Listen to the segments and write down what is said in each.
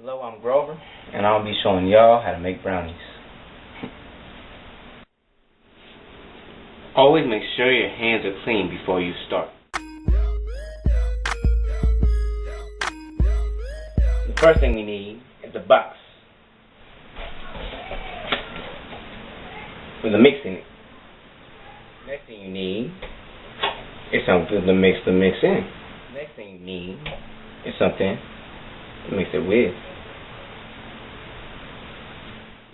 Hello, I'm Grover, and I'll be showing y'all how to make brownies. Always make sure your hands are clean before you start. The first thing we need is a box with a mix in it. Next thing you need is something to mix the mix in. Next thing you need is something to mix it with.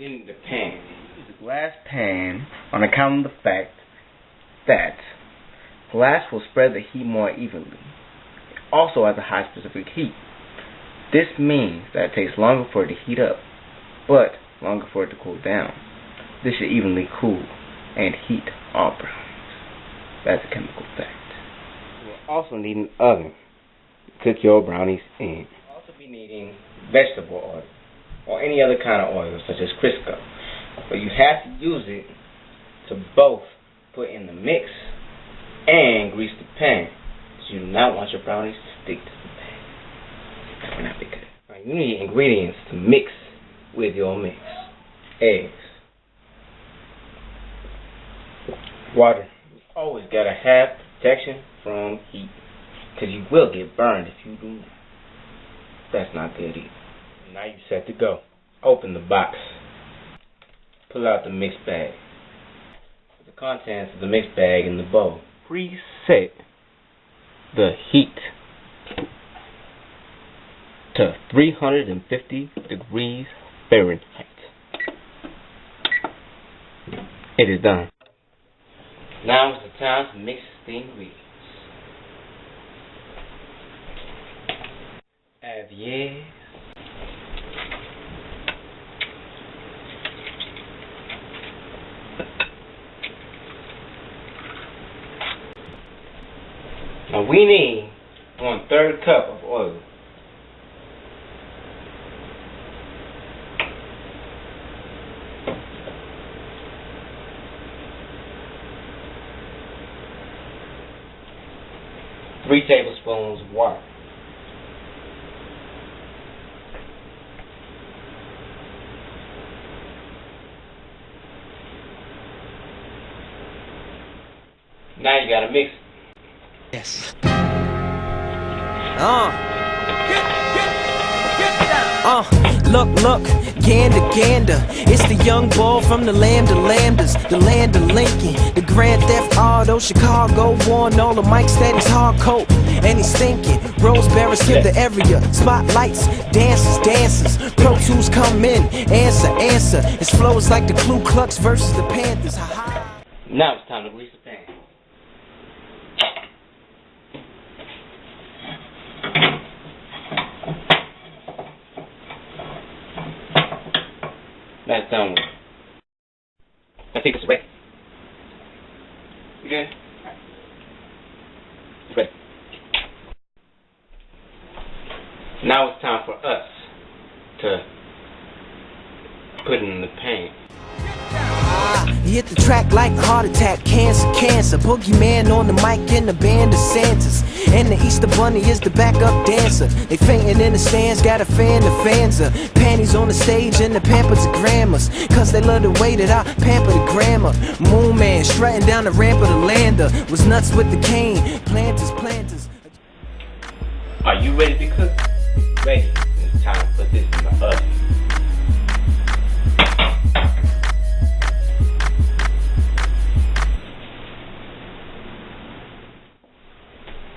In the pan. Use a glass pan on account of the fact that glass will spread the heat more evenly. It also has a high specific heat. This means that it takes longer for it to heat up, but longer for it to cool down. This should evenly cool and heat all brownies. That's a chemical fact. You will also need an oven to cook your brownies in. You'll also be needing vegetable oil or any other kind of oil such as Crisco. But you have to use it to both put in the mix and grease the pan. So you do not want your brownies to stick to the pan. That would not be good. Right, you need ingredients to mix with your mix. Eggs. Water. You always gotta have protection from heat, because you will get burned if you do not. That's not good either. Now you're set to go. Open the box. Pull out the mix bag. Put the contents of the mix bag in the bowl. Preset the heat to 350 degrees Fahrenheit. It is done. Now is the time to mix the ingredients. Add eggs. Now we need 1/3 cup of oil. Three tablespoons of water. Now you gotta mix it. Yes. Look, gander. It's the young boy from the land of Lambdas, the land of Lincoln, the Grand Theft Auto, Chicago, worn all the mics that he's hard coat, and he's thinking. Rose barrels hit the area, spotlights, dancers, Pro Tools come in, answer. His flow is like the Ku Klux versus the Panthers. Now it's time to grease the pan. That's done with. I think it's ready. You good? It's ready. Now it's time for us to put it in the pan. He hit the track like a heart attack, cancer. Boogeyman on the mic in the band of Santas. And the Easter Bunny is the backup dancer. They fainting in the stands, got a fan, the fans are panties on the stage and the Pampers are grammars. Cause they love the way that I pamper the grammar. Moon Man strutting down the ramp of the lander. Was nuts with the cane, planters. Are you ready to cook? Ready. It's time to put this in the oven.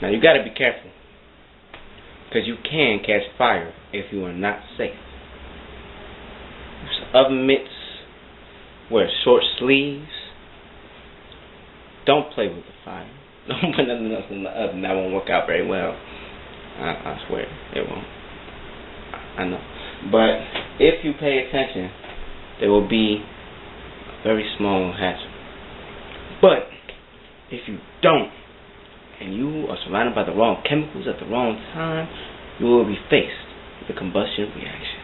Now you gotta be careful, because you can catch fire if you are not safe. Use oven mitts, wear short sleeves. Don't play with the fire. Don't put nothing else in the oven. That won't work out very well. I swear it won't. I know. But if you pay attention, there will be a very small hazard. But if you don't, and you are surrounded by the wrong chemicals at the wrong time, you will be faced with a combustion reaction.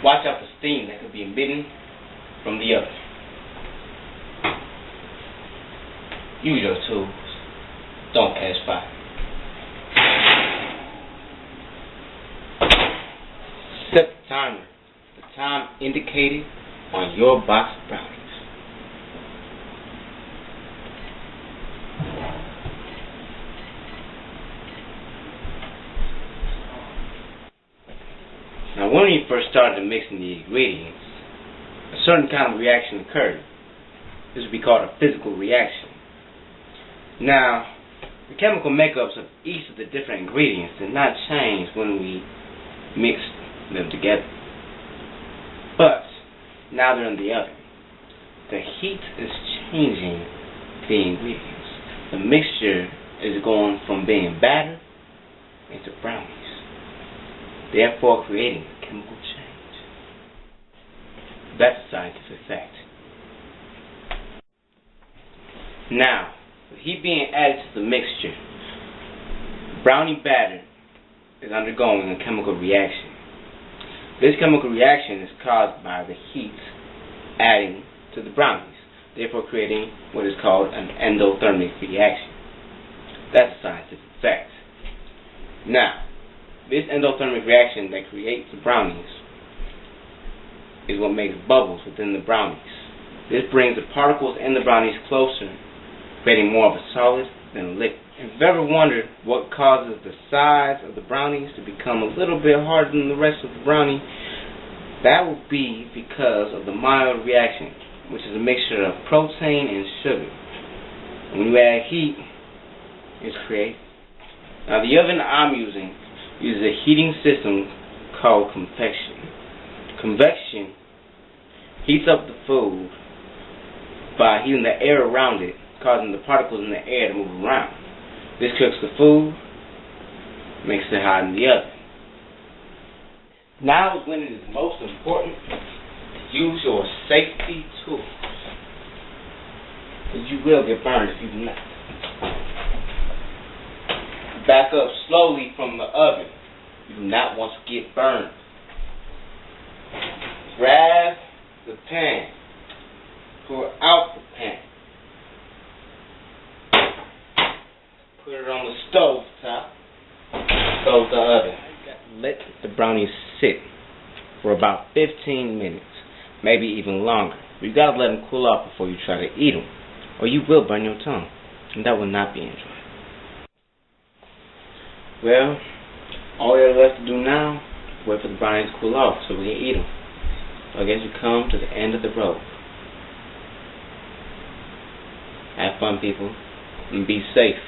Watch out for steam that could be emitting from the oven. Use your tools. don't catch fire. Set the timer, the time indicated on your box of brownies. Now, when you first started mixing the ingredients, a certain kind of reaction occurred. This would be called a physical reaction. Now, the chemical makeups of each of the different ingredients did not change when we mixed them together. But, now they're in the oven. The heat is changing the ingredients. The mixture is going from being batter into brownies, therefore creating a chemical change. That's a scientific fact. Now, with heat being added to the mixture, brownie batter is undergoing a chemical reaction. This chemical reaction is caused by the heat adding to the brownies, therefore creating what is called an endothermic reaction. That's a scientific fact. Now, this endothermic reaction that creates the brownies is what makes bubbles within the brownies. This brings the particles in the brownies closer, creating more of a solid than a liquid. If you've ever wondered what causes the size of the brownies to become a little bit harder than the rest of the brownie, that will be because of the Maillard reaction, which is a mixture of protein and sugar. And when you add heat, it's created. Now, the oven I'm using uses a heating system called convection. Convection heats up the food by heating the air around it, causing the particles in the air to move around. This cooks the food, makes it hot in the oven. Now is when it is most important to use your safety tools, because you will get burned if you do not. Back up slowly from the oven. You do not want to get burned. Grab the pan. Pour out the pan. Put it on the stove top. Close the oven. Let the brownies sit for about 15 minutes, maybe even longer. You gotta let them cool off before you try to eat them, or you will burn your tongue, and that will not be enjoyable. Well, all we have left to do now is wait for the brownies to cool off so we can eat them. So I guess we come to the end of the road. Have fun, people, and be safe.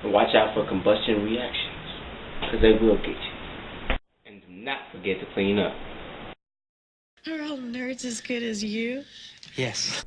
And watch out for combustion reactions, because they will get you. And do not forget to clean up. Are all nerds as good as you? Yes.